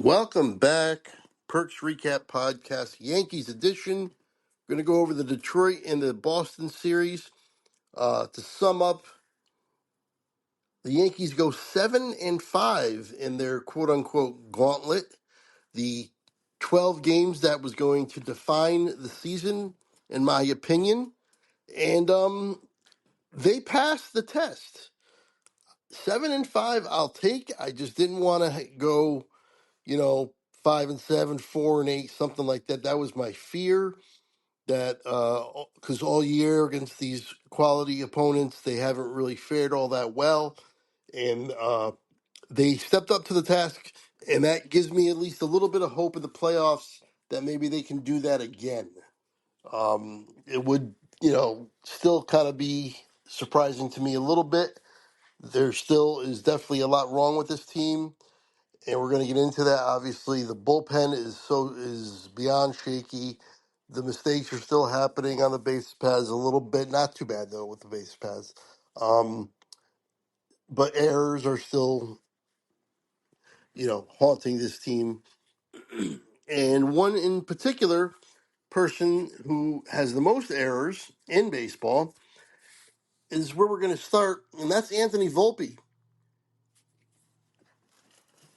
Welcome back. Perks Recap Podcast, Yankees edition. Going to go over the Detroit and the Boston series. To sum up, the Yankees go 7-5 in their quote unquote gauntlet, the 12 games that was going to define the season, in my opinion. And they passed the test. 7-5, I'll take. I just didn't want to go 5-7, 4-8, something like that. That was my fear. That because all year against these quality opponents, they haven't really fared all that well, and they stepped up to the task, and that gives me at least a little bit of hope in the playoffs that maybe they can do that again. It would, still kind of be surprising to me a little bit. There still is definitely a lot wrong with this team, and we're going to get into that. Obviously, the bullpen is beyond shaky. The mistakes are still happening on the base paths a little bit. Not too bad though with the base paths, um, but errors are still haunting this team. And one in particular person who has the most errors in baseball is where we're going to start, and that's Anthony Volpe.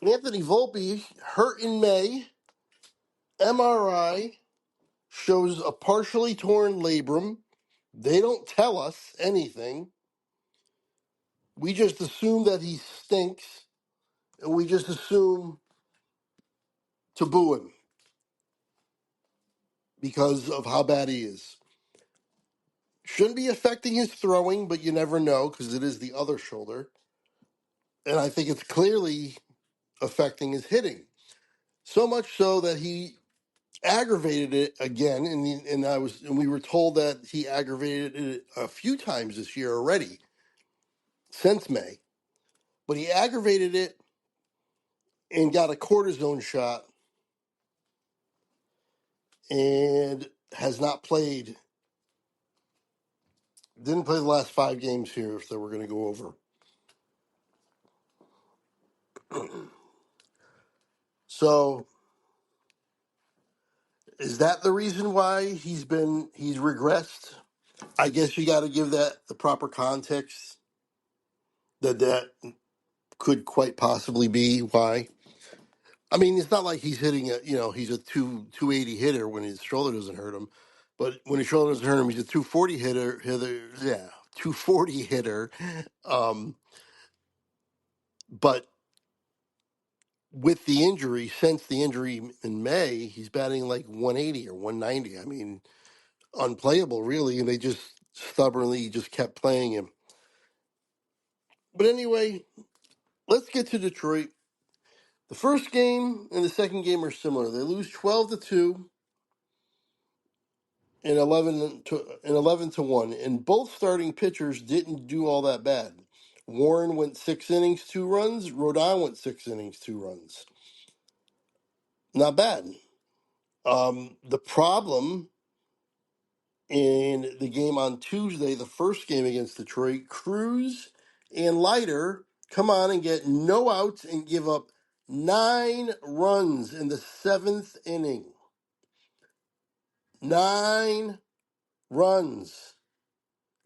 Anthony Volpe hurt in May, MRI. Shows a partially torn labrum. They don't tell us anything. We just assume that he stinks, and we just assume to boo him because of how bad he is. Shouldn't be affecting his throwing, but you never know because it is the other shoulder. And I think it's clearly affecting his hitting. So much so that he aggravated it again, and we were told that he aggravated it a few times this year already since May. But he aggravated it and got a cortisone shot and has not played. Didn't play the last 5 games here that we're going to go over. So is that the reason why he's regressed? I guess you got to give that the proper context that could quite possibly be why. I mean, it's not like he's hitting he's a 280 hitter when his shoulder doesn't hurt him. But when his shoulder doesn't hurt him, he's a 240 hitter, 240 hitter. Um, but with the injury, since the injury in May, he's batting like 180 or 190. I mean, unplayable, really. And they just stubbornly just kept playing him. But anyway, let's get to Detroit. The first game and the second game are similar. They lose 12-2 and 11-1, and both starting pitchers didn't do all that bad. Warren went 6 innings, 2 runs. Rodon went 6 innings, 2 runs. Not bad. The problem in the game on Tuesday, the first game against Detroit, Cruz and Leiter come on and get no outs and give up 9 runs in the seventh inning. 9 runs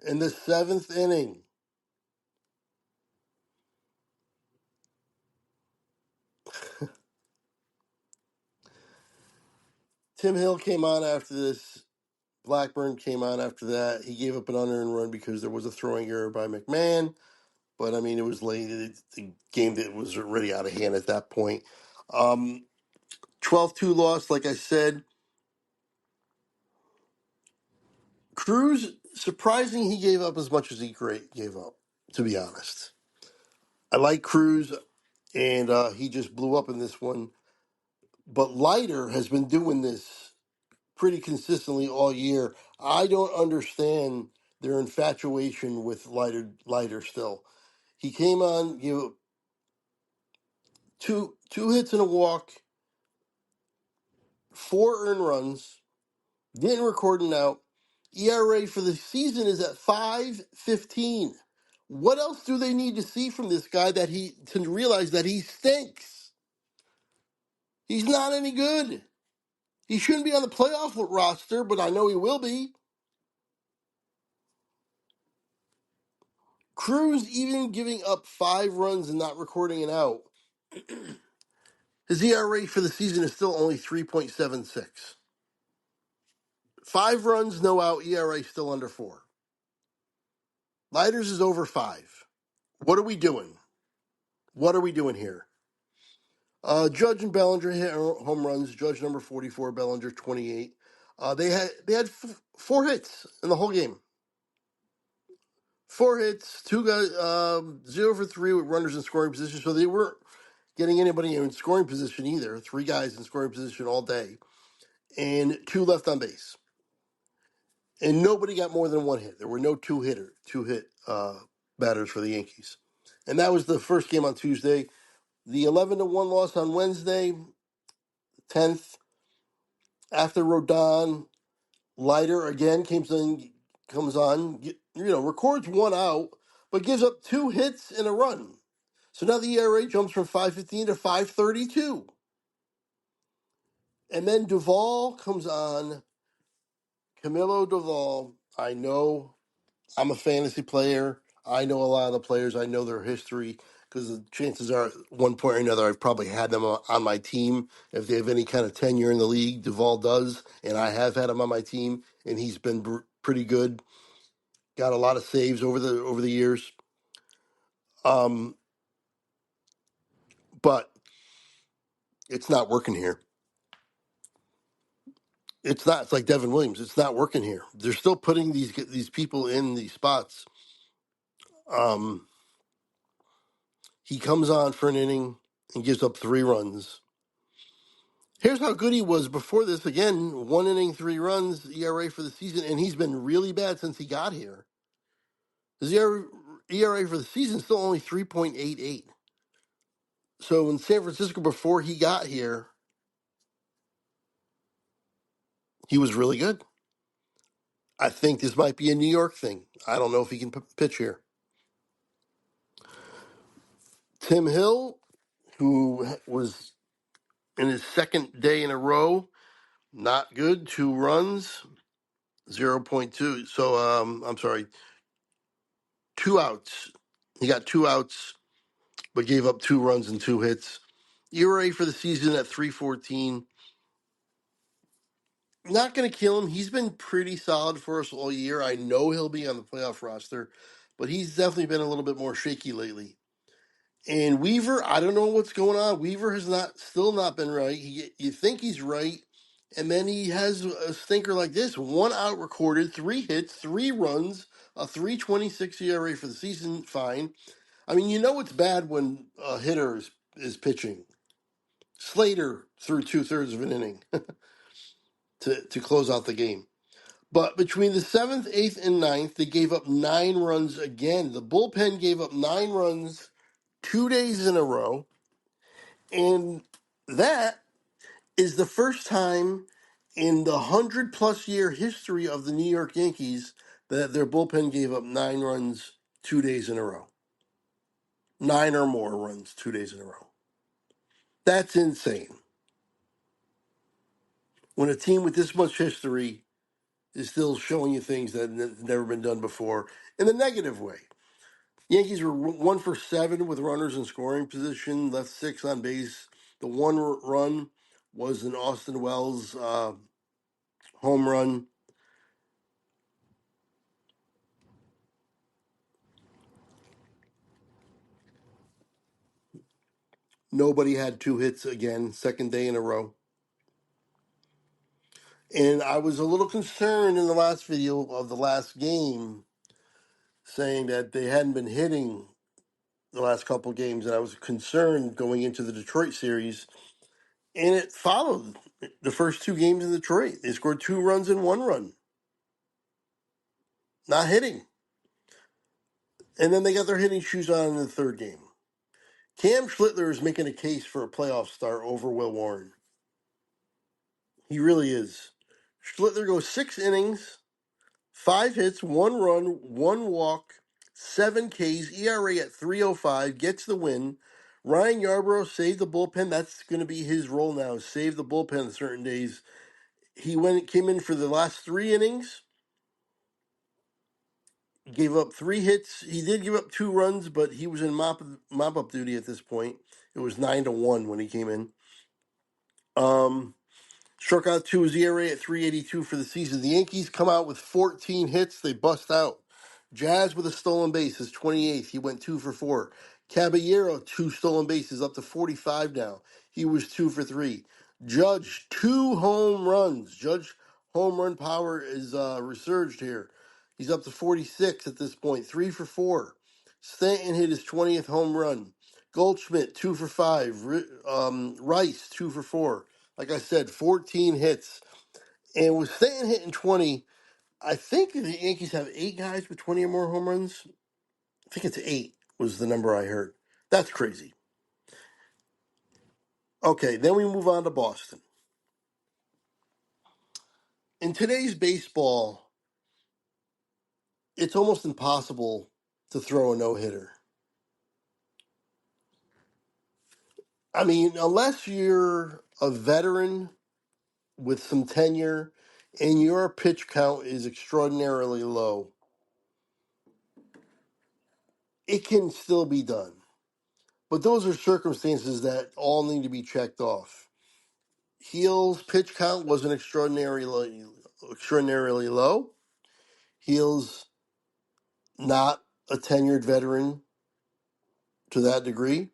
in the seventh inning. Tim Hill came on after this. Blackburn came on after that. He gave up an unearned run because there was a throwing error by McMahon. But, I mean, it was late. The game that was already out of hand at that point. 12-2 loss, like I said. Cruz, surprising he gave up as much as he gave up, to be honest. I like Cruz, and he just blew up in this one. But Leiter has been doing this pretty consistently all year. I don't understand their infatuation with Leiter still. He came on, gave up two hits and a walk, 4 earned runs, didn't record an out. ERA for the season is at 5.15. What else do they need to see from this guy to realize that he stinks? He's not any good. He shouldn't be on the playoff roster, but I know he will be. Cruz even giving up 5 runs and not recording an out. His ERA for the season is still only 3.76. 5 runs, no out, ERA still under 4. Lighters is over 5. What are we doing? What are we doing here? Judge and Bellinger hit home runs. Judge number 44, Bellinger 28. They had 4 hits in the whole game. 4 hits, 2 guys, 0 for 3 with runners in scoring position. So they weren't getting anybody in scoring position either. 3 guys in scoring position all day, and 2 left on base. And nobody got more than 1 hit. There were no 2-hit batters for the Yankees. And that was the first game on Tuesday. The 11-1 loss on Wednesday, 10th. After Rodon, Leiter again comes on, records 1 out, but gives up 2 hits and a run. So now the ERA jumps from 5.15 to 5.32. And then Duvall comes on. Camilo Duvall, I know I'm a fantasy player. I know a lot of the players. I know their history because the chances are, at one point or another, I've probably had them on my team. If they have any kind of tenure in the league, Duvall does, and I have had him on my team, and he's been pretty good. Got a lot of saves over the years. But it's not working here. It's not. It's like Devin Williams. It's not working here. They're still putting these people in these spots. He comes on for an inning and gives up 3 runs. Here's how good he was before this. Again, 1 inning, 3 runs, ERA for the season, and he's been really bad since he got here. His ERA for the season is still only 3.88. So in San Francisco before he got here, he was really good. I think this might be a New York thing. I don't know if he can pitch here. Tim Hill, who was in his second day in a row, not good. 2 runs, 0.2. So, I'm sorry, 2 outs. He got 2 outs, but gave up 2 runs and 2 hits. ERA for the season at 3.14. Not going to kill him. He's been pretty solid for us all year. I know he'll be on the playoff roster, but he's definitely been a little bit more shaky lately. And Weaver, I don't know what's going on. Weaver has still not been right. You think he's right, and then he has a stinker like this: 1 out recorded, 3 hits, 3 runs, a 3.26 ERA for the season. Fine. I mean, it's bad when a hitter is pitching. Slater threw 2/3 of an inning to close out the game. But between the 7th, 8th, and ninth, they gave up 9 runs again. The bullpen gave up 9 runs 2 days in a row. And that is the first time in the 100-plus year history of the New York Yankees that their bullpen gave up 9 runs 2 days in a row. 9 or more runs 2 days in a row. That's insane. When a team with this much history is still showing you things that have never been done before in the negative way. Yankees were 1 for 7 with runners in scoring position, left 6 on base. The 1 run was an Austin Wells home run. Nobody had 2 hits again, second day in a row. And I was a little concerned in the last video of the last game, saying that they hadn't been hitting the last couple games, and I was concerned going into the Detroit series. And it followed the first 2 games in Detroit. They scored 2 runs and 1 run. Not hitting. And then they got their hitting shoes on in the 3rd game. Cam Schlittler is making a case for a playoff start over Will Warren. He really is. Schlittler goes 6 innings, 5 hits, 1 run, 1 walk, 7 Ks, ERA at 3.05, gets the win. Ryan Yarbrough saved the bullpen. That's going to be his role now. Save the bullpen on certain days. Came in for the last 3 innings, gave up 3 hits. He did give up 2 runs, but he was in mop up duty at this point. It was 9-1 when he came in. Struck out 2, his ERA at 3.82 for the season. The Yankees come out with 14 hits. They bust out. Jazz with a stolen base, his 28th. He went 2 for 4. Caballero, 2 stolen bases, up to 45 now. He was 2 for 3. Judge, 2 home runs. Judge home run power is resurged here. He's up to 46 at this point, 3 for 4. Stanton hit his 20th home run. Goldschmidt, 2 for 5. Rice, 2 for 4. Like I said, 14 hits. And with Stanton hitting 20, I think the Yankees have 8 guys with 20 or more home runs. I think it's 8 was the number I heard. That's crazy. Okay, then we move on to Boston. In today's baseball, it's almost impossible to throw a no-hitter. I mean, unless you're a veteran with some tenure and your pitch count is extraordinarily low, it can still be done. But those are circumstances that all need to be checked off. Heal's pitch count wasn't extraordinarily low. Heal's not a tenured veteran to that degree,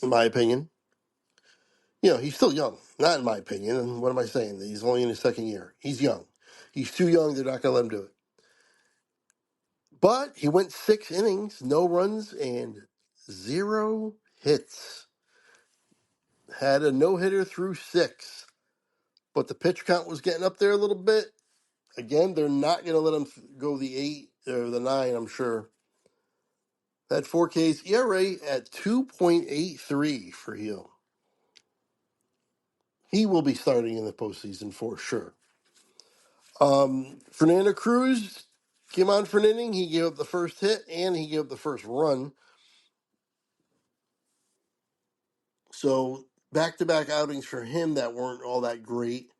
in my opinion. He's still young. Not in my opinion. And what am I saying? He's only in his second year. He's young. He's too young. They're not going to let him do it. But he went 6 innings, no runs, and 0 hits. Had a no-hitter through 6. But the pitch count was getting up there a little bit. Again, they're not going to let him go the 8 or the 9, I'm sure. That 4Ks ERA at 2.83 for Heal. He will be starting in the postseason for sure. Fernando Cruz came on for an inning. He gave up the first hit and he gave up the first run. So back-to-back outings for him that weren't all that great.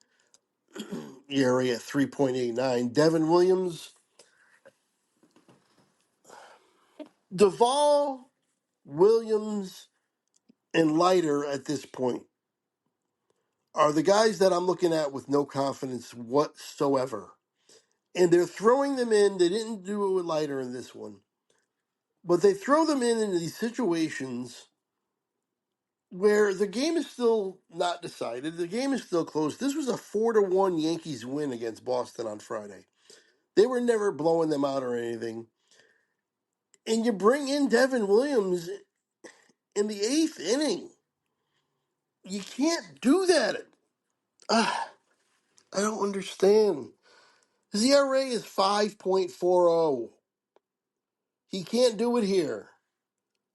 ERA at 3.89. Devin Williams, Duvall, Williams, and Leiter at this point are the guys that I'm looking at with no confidence whatsoever. And they're throwing them in. They didn't do it with Leiter in this one. But they throw them in these situations where the game is still not decided. The game is still close. This was a 4-1 Yankees win against Boston on Friday. They were never blowing them out or anything. And you bring in Devin Williams in the 8th inning. You can't do that. I don't understand. His ERA is 5.40. He can't do it here.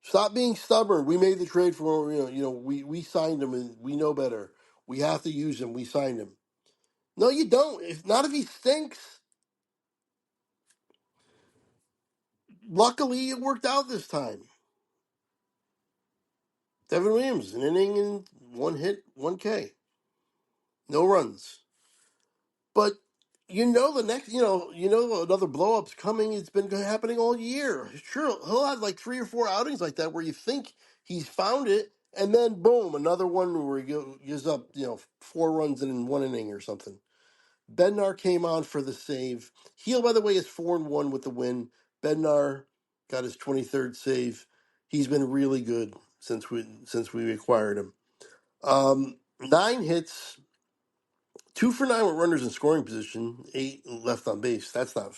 Stop being stubborn. We made the trade for him. We signed him, and we know better. We have to use him. We signed him. No, you don't. Not if he stinks. Luckily, it worked out this time. Devin Williams, an inning and 1 hit, 1K, no runs. But the next, another blow up's coming. It's been happening all year. Sure, he'll have like 3 or 4 outings like that where you think he's found it, and then boom, another one where he gives up, 4 runs in 1 inning or something. Bednar came on for the save. Heel, by the way, is 4-1 with the win. Bednar got his 23rd save. He's been really good since we acquired him. 9 hits, 2 for 9 with runners in scoring position, 8 left on base. That's not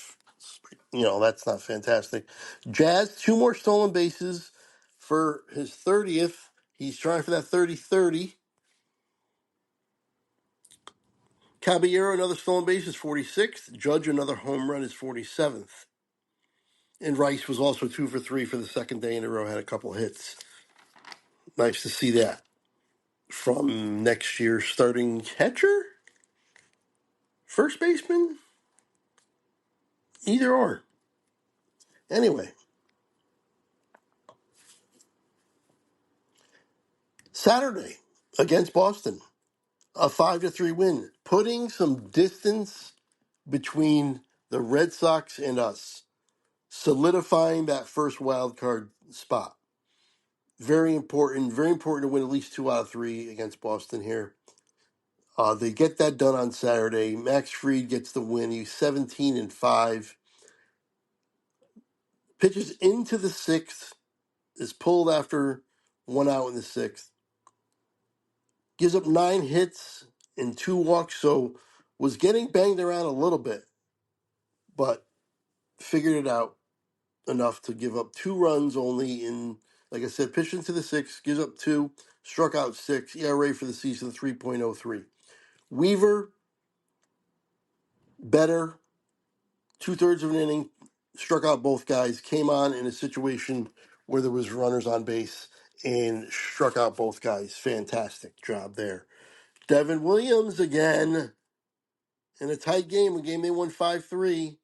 fantastic. Jazz, 2 more stolen bases for his 30th. He's trying for that 30-30. Caballero, another stolen base, is 46th. Judge, another home run, is 47th. And Rice was also 2 for 3 for the second day in a row, had a couple hits. Nice to see that. From next year's starting catcher? First baseman? Either or. Anyway. Saturday against Boston, a 5-3 win, putting some distance between the Red Sox and us, solidifying that first wild card spot. Very important to win at least 2 out of 3 against Boston here. They get that done on Saturday. Max Fried gets the win. He's 17-5. Pitches into the sixth, is pulled after 1 out in the sixth. Gives up 9 hits and 2 walks, so was getting banged around a little bit, but figured it out enough to give up 2 runs only in, like I said, pitched into the sixth, gives up 2, struck out 6, ERA for the season 3.03. Weaver, better, 2/3 of an inning, struck out both guys, came on in a situation where there was runners on base and struck out both guys. Fantastic job there. Devin Williams again in a tight game, a game they won 5-3,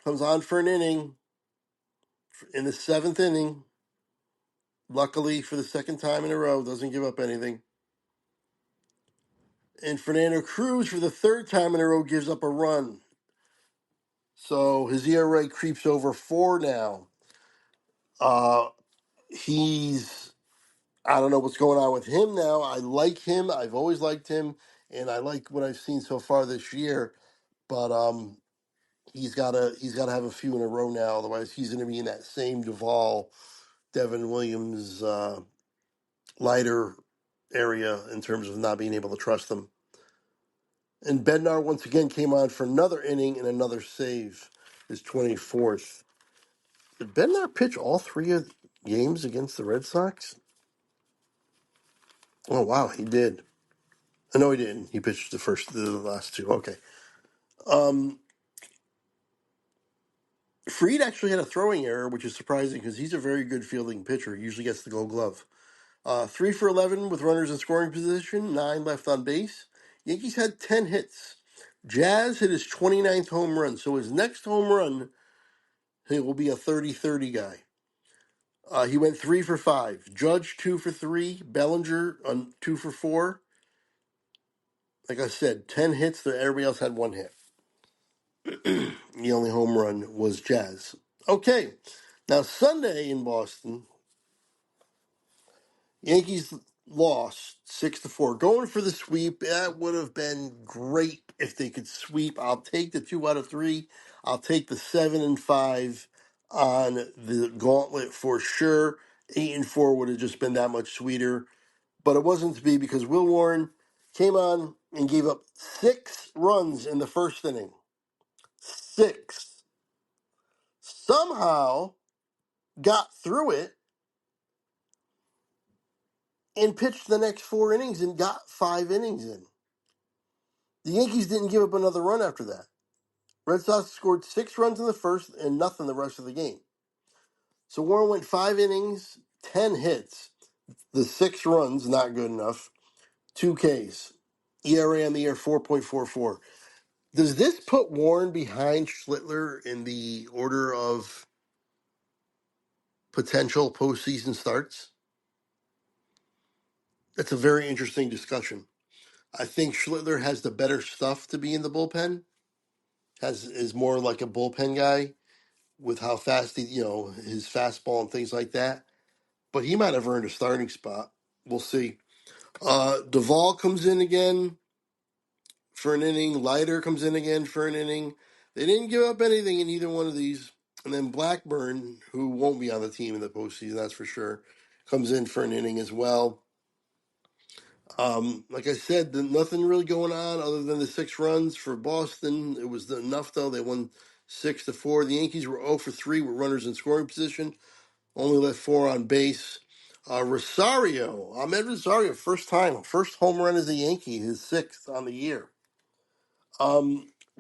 comes on for an inning in the 7th inning. Luckily for the second time in a row, doesn't give up anything. And Fernando Cruz for the 3rd time in a row gives up a run. So his ERA creeps over 4 now. He's I don't know what's going on with him now. I like him. I've always liked him, and I like what I've seen so far this year. But he's gotta have a few in a row now. Otherwise, he's going to be in that same Duvall, Devin Williams, lighter area in terms of not being able to trust them. And Bednar once again came on for another inning and another save, his 24th. Did Bednar pitch all 3 of the games against the Red Sox? Oh wow, he did. No, he didn't. He pitched the last 2. Okay. Fried actually had a throwing error, which is surprising because he's a very good fielding pitcher. He usually gets the Gold Glove. 3 for 11 with runners in scoring position, 9 left on base. Yankees had 10 hits. Jazz hit his 29th home run, so his next home run, he will be a 30-30 guy. He went 3 for 5. Judge 2 for 3. Bellinger on 2 for 4. Like I said, 10 hits. Everybody else had 1 hit. The only home run was Jazz. Okay, now Sunday in Boston, Yankees lost 6-4. Going for the sweep, that would have been great if they could sweep. I'll take the 2 out of 3. I'll take the 7-5 on the gauntlet for sure. 8-4 would have just been that much sweeter, but it wasn't to be because Will Warren came on and gave up 6 runs in the first inning. 6. Somehow got through it and pitched the next 4 innings and got 5 innings in. The Yankees didn't give up another run after that. Red Sox scored 6 runs in the first and nothing the rest of the game. So Warren went 5 innings, 10 hits. The 6 runs, not good enough. 2 Ks. ERA on the year, 4.44. Does this put Warren behind Schlittler in the order of potential postseason starts? That's a very interesting discussion. I think Schlittler has the better stuff to be in the bullpen. Is more like a bullpen guy with how fast his fastball and things like that. But he might have earned a starting spot. We'll see. Duvall comes in again for an inning. Leiter comes in again for an inning. They didn't give up anything in either one of these. And then Blackburn, who won't be on the team in the postseason, that's for sure, comes in for an inning as well. Like I said, nothing really going on other than the 6 runs for Boston. It was enough, though. They won 6-4. The Yankees were 0 for 3 with runners in scoring position. Only left 4 on base. Ahmed Rosario, first home run as a Yankee, his 6th on the year.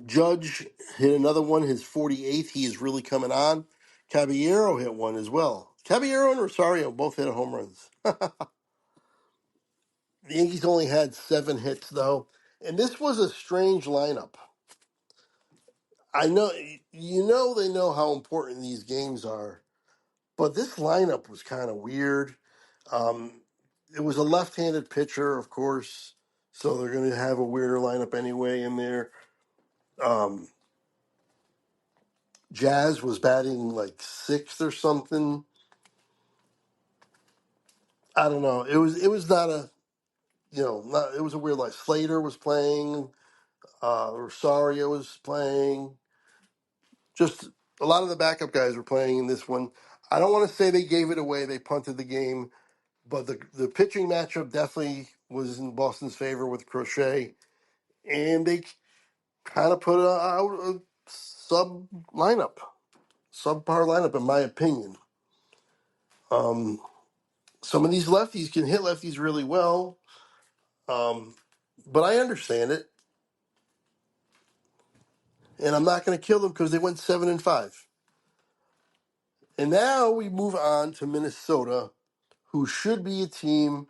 Judge hit another one, his 48th. He is really coming on. Caballero hit one as well. Caballero and Rosario both hit home runs. The Yankees only had 7 hits, though, and this was a strange lineup. I know, they know how important these games are, but this lineup was kind of weird. Um, it was a left-handed pitcher, of course, so they're going to have a weirder lineup anyway in there. Um, Jazz was batting like sixth or something. I don't know. It was not a not, it was a weird line. Slater was playing. Rosario was playing. Just a lot of the backup guys were playing in this one. I don't want to say they gave it away. They punted the game, but the pitching matchup definitely was in Boston's favor with Crochet, and they kind of put out a lineup, subpar lineup, in my opinion. Um, some of these lefties can hit lefties really well, but I understand it, and I'm not going to kill them because they went 7-5. And now we move on to Minnesota, who should be a team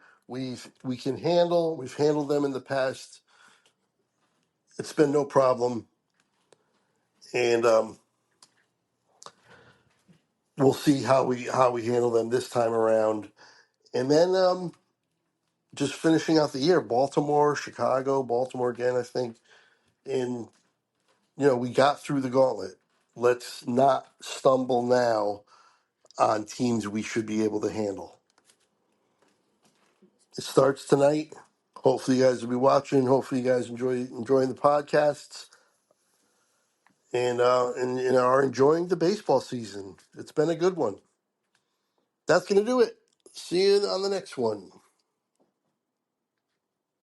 we can handle. We've handled them in the past. It's been no problem, and we'll see how we handle them this time around. And then just finishing out the year, Baltimore, Chicago, Baltimore again, I think. And we got through the gauntlet. Let's not stumble now on teams we should be able to handle. It starts tonight. Hopefully, you guys will be watching. Hopefully, you guys enjoying the podcasts and are enjoying the baseball season. It's been a good one. That's going to do it. See you on the next one.